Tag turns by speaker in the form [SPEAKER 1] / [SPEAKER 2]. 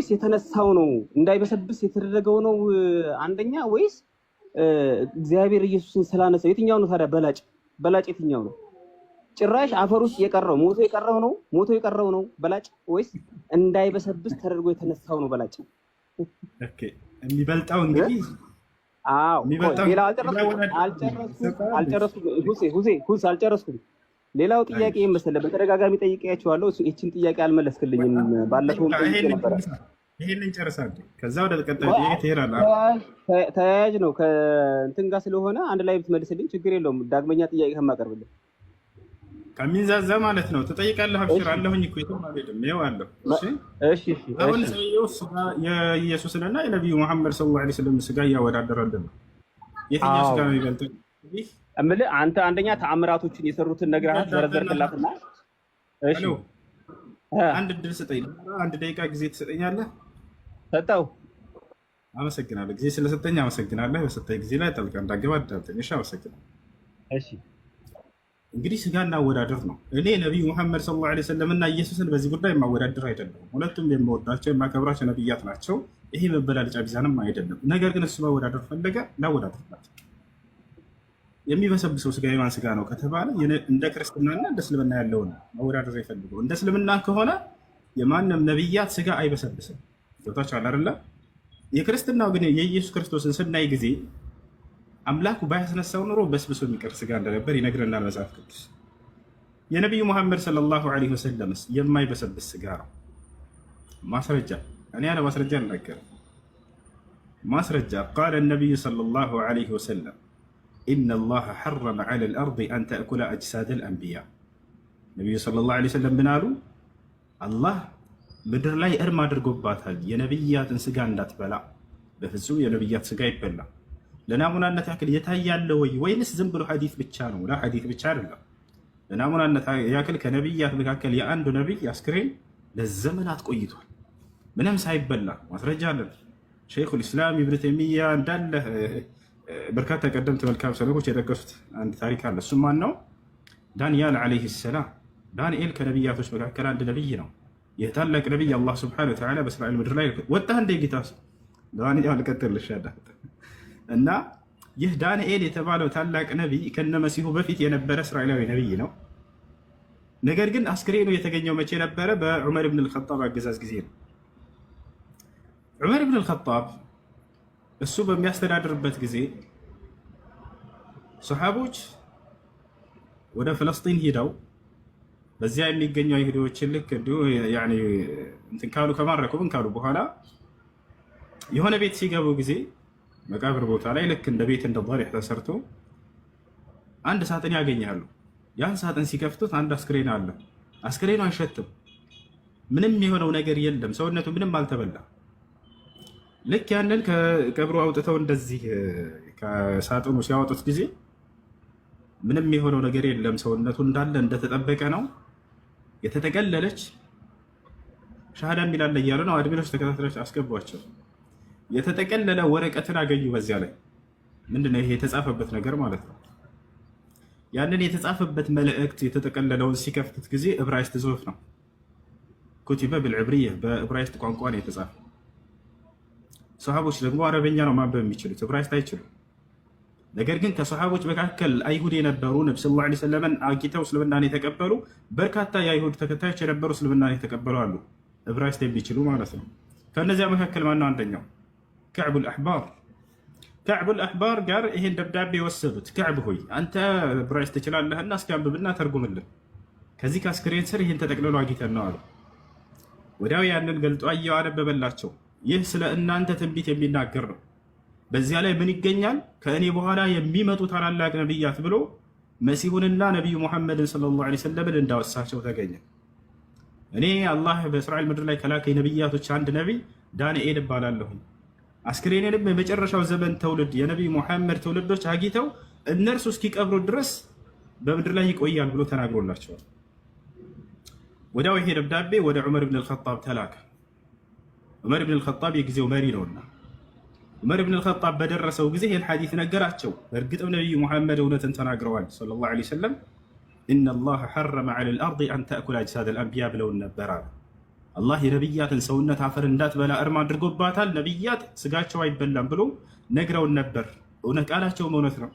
[SPEAKER 1] የተነሳው ነው እንዳይበሰብስ የተደረገው ነው አንደኛ ወይስ እግዚአብሔር ኢየሱስን ስላነሳው? የትኛው ነው ታዲያ በላጭ የትኛው ነው? ጭራሽ አፈር ውስጥ የቀረው ሞቶ የቀረው ነው በላጭ ወይስ እንዳይበሰብስ ተደርጎ የተነሳው ነው በላጭ?
[SPEAKER 2] ኦኬ የሚበልጣው እንግዲህ
[SPEAKER 1] ሌላ አልጨረስኩም። ሌላው ጥያቄ መሰለህ በተደጋጋሚ ጠይቄያቸዋለሁ። እቺን ጥያቄ አልመለስክልኝም። ባለፈው ነበር።
[SPEAKER 2] ይሄንን ጨርሳለሁ። ከዛ ወደ ቀጣዩ ጥያቄ ትሄዳለህ።
[SPEAKER 1] ተያያዥ ነው ከእንትን ጋር ስለሆነ አንድ ላይ ብትመልስልኝ ችግር የለውም። ዳግመኛ ጥያቄ ከማቀርብልህ
[SPEAKER 2] ከሚንዛዛ ማለት ነው ትጠይቃለህ። አብሽር አለሁኝ እኮ የትም አልሄድም። ይኸው አለሁ። እሺ አሁን ሰውየው ስጋ የኢየሱስንና የነቢዩ መሐመድ ሰለላሁ ዐለይሂ ወሰለም ስጋ እያወዳደረልን ነው። የትኛው ስጋ ነው የሚበልጠው?
[SPEAKER 1] እምልህ አንተ አንደኛ ተአምራቶችን የሰሩትን ነግረሃት ዘረዘርክላትና፣ እሺ
[SPEAKER 2] አንድ እድል ስጠኝ። አንድ ደቂቃ ጊዜ ትሰጠኛለህ?
[SPEAKER 1] ሰጠው።
[SPEAKER 2] አመሰግናለሁ። ጊዜ ስለሰጠኝ አመሰግናለሁ። በሰጠኝ ጊዜ ላይ ጠልቀህ እንዳገባ አዳምጠኝ። እሺ አመሰግናለሁ።
[SPEAKER 1] እሺ
[SPEAKER 2] እንግዲህ ስጋ እናወዳደር ነው። እኔ ነቢዩ መሐመድ ሰለላሁ ዐለይሂ ወሰለም እና ኢየሱስን በዚህ ጉዳይ የማወዳደር አይደለም። ሁለቱም የምወዳቸው የማከብራቸው ነቢያት ናቸው። ይሄ መበላለጫ ቢዛንም አይደለም። ነገር ግን እሱ ማወዳደር ፈለገ፣ ላወዳደርላቸው። የሚበሰብሰው ስጋ የማን ስጋ ነው ከተባለ እንደ ክርስትናና እንደ እስልምና ያለውን ማወዳደር የፈልገው። እንደ እስልምና ከሆነ የማንም ነቢያት ስጋ አይበሰብስም። ገብታችኋል አይደለ? የክርስትናው ግን የኢየሱስ ክርስቶስን ስናይ ጊዜ አምላኩ ባያስነሳው ኑሮ በስብሶ የሚቀር ስጋ እንደነበር ይነግረናል መጽሐፍ ቅዱስ። የነቢዩ መሐመድ ሰለላሁ ዐለይሂ ወሰለምስ የማይበሰብስ ስጋ ነው። ማስረጃ እኔ ያለ ማስረጃ አልናገርም። ማስረጃ ቃለ ነቢዩ ሰለላሁ ዐለይሂ ወሰለም ኢነላሀ ሐረመ ዐለል አርድ አን ተእኩለ አጅሳደል አንቢያ። ነቢዩ ሰለላሁ ዐለይሂ ወሰለም ምን አሉ? አላህ ምድር ላይ እርም አድርጎባታል የነቢያትን ስጋ እንዳትበላ። በፍጹም የነቢያት ስጋ ይበላ። ለናሙናነት ያክል የታያለ ወይንስ ዝም ብሎ ሐዲስ ብቻ ነው? ላ ሐዲስ ብቻ አይደለም። ለናሙናነት ያክል ከነቢያት መካከል የአንዱ ነቢይ አስክሬን ለዘመናት ቆይቷል ምንም ሳይበላ። ማስረጃ አለን። ሸይኹል ኢስላም ኢብኑ ተይሚያ እንዳለ በርካታ ቀደምት መልካም ሰለፎች የጠቀሱት አንድ ታሪክ አለ። እሱም ማን ነው? ዳንኤል ዓለይሂ ሰላም። ዳንኤል ከነቢያቶች መካከል አንድ ነቢይ ነው። ይህ ታላቅ ነቢይ አላህ ሱብሓነሁ ወተዓላ በእስራኤል ምድር ላይ ወጣህ እንደ ጌታ ዳንኤል ቀጥልሽ እና ይህ ዳንኤል የተባለው ታላቅ ነቢይ ከነመሲሁ በፊት የነበረ እስራኤላዊ ነቢይ ነው። ነገር ግን አስክሬኑ የተገኘው መቼ ነበረ? በዑመር ብን አልኸጣብ አገዛዝ ጊዜ ነው። ዑመር ብን አልኸጣብ እሱ በሚያስተዳድርበት ጊዜ ሰሓቦች ወደ ፍለስጢን ሂደው በዚያ የሚገኙ አይሁዶችን ልክ እንዲሁ እንትን ካሉ ከማረኩ ምን ካሉ በኋላ የሆነ ቤት ሲገቡ ጊዜ መቃብር ቦታ ላይ ልክ እንደ ቤት እንደ ضريح ተሰርቶ አንድ ሳጥን ያገኛሉ። ያን ሳጥን ሲከፍቱት አንድ አስክሬን አለ። አስክሬኑ አይሸትም። ምንም የሆነው ነገር የለም። ሰውነቱ ምንም አልተበላ። ልክ ያንን ከቀብሩ አውጥተው እንደዚህ ከሳጥኑ ሲያወጡት ጊዜ ምንም የሆነው ነገር የለም። ሰውነቱ እንዳለ እንደተጠበቀ ነው። የተጠቀለለች ሻሃዳ የሚላለ እያሉ ነው አድሚኖች ተከታትለች አስገቧቸው። የተጠቀለለ ወረቀትን አገኙ። በዚያ ላይ ምንድነው ይሄ የተጻፈበት ነገር ማለት ነው። ያንን የተጻፈበት መልእክት የተጠቀለለውን ሲከፍቱት ጊዜ ዕብራይስጥ ጽሑፍ ነው። ኩቲበ ብልዕብርየ በዕብራይስጥ ቋንቋ ነው የተጻፈ። ሰሃቦች ደግሞ አረበኛ ነው ማንበብ የሚችሉት፣ ዕብራይስጥ አይችሉም። ነገር ግን ከሰሃቦች መካከል አይሁድ የነበሩ ነብዩ ሰለላሁ ዐለይሂ ወሰለም አግኝተው እስልምናን የተቀበሉ በርካታ የአይሁድ ተከታዮች የነበሩ እስልምናን የተቀበሉ አሉ፣ ዕብራይስጥ የሚችሉ ማለት ነው። ከእነዚያ መካከል ማነው አንደኛው? ከዕቡል አሕባር። ከዕቡል አሕባር ጋር ይሄን ደብዳቤ የወሰዱት ከዕብ ሆይ አንተ ዕብራይስጥ ትችላለህና እስኪ አንብብና ተርጉምልን፣ ከዚህ ከአስክሬን ስር ይህን ተጠቅልሎ አግኝተን ነው አሉ። ወዲያው ያንን ገልጦ አየው፣ አነበበላቸው። ይህ ስለ እናንተ ትንቢት የሚናገር ነው። በዚያ ላይ ምን ይገኛል? ከእኔ በኋላ የሚመጡ ታላላቅ ነቢያት ብሎ መሲሁንና ነቢዩ ሙሐመድን ሰለላሁ ዐለይሂ ወሰለም እንዳወሳቸው ተገኘ። እኔ አላህ በእስራኤል ምድር ላይ ከላከኝ ነቢያቶች አንድ ነቢይ ዳንኤል እባላለሁ። አስክሬንንም የመጨረሻው ዘመን ትውልድ የነቢዩ ሙሐመድ ትውልዶች አግኝተው እነርሱ እስኪቀብሩ ድረስ በምድር ላይ ይቆያል ብሎ ተናግሮላቸዋል። ወዲያው ይሄ ደብዳቤ ወደ ዑመር ብን አልኸጣብ ተላከ። ዑመር ብን አልኸጣብ የጊዜው መሪ ነውና ዑመር ብን አልኸጣብ በደረሰው ጊዜ ይህን ሐዲስ ነገራቸው። በእርግጥም ነቢዩ ሙሐመድ እውነትን ተናግረዋል ሰለላሁ ዐለይሂ ወሰለም ኢነላሀ ሐረመ ዐለል አርድ አን ተእኩለ አጅሳደል አንቢያ ብለውን ነበር አለ። አላህ የነብያትን ሰውነት አፈር እንዳትበላ እርም አድርጎባታል። ነብያት ስጋቸው አይበላም ብሎ ነግረውን ነበር። እውነት ቃላቸውም እውነት ነው።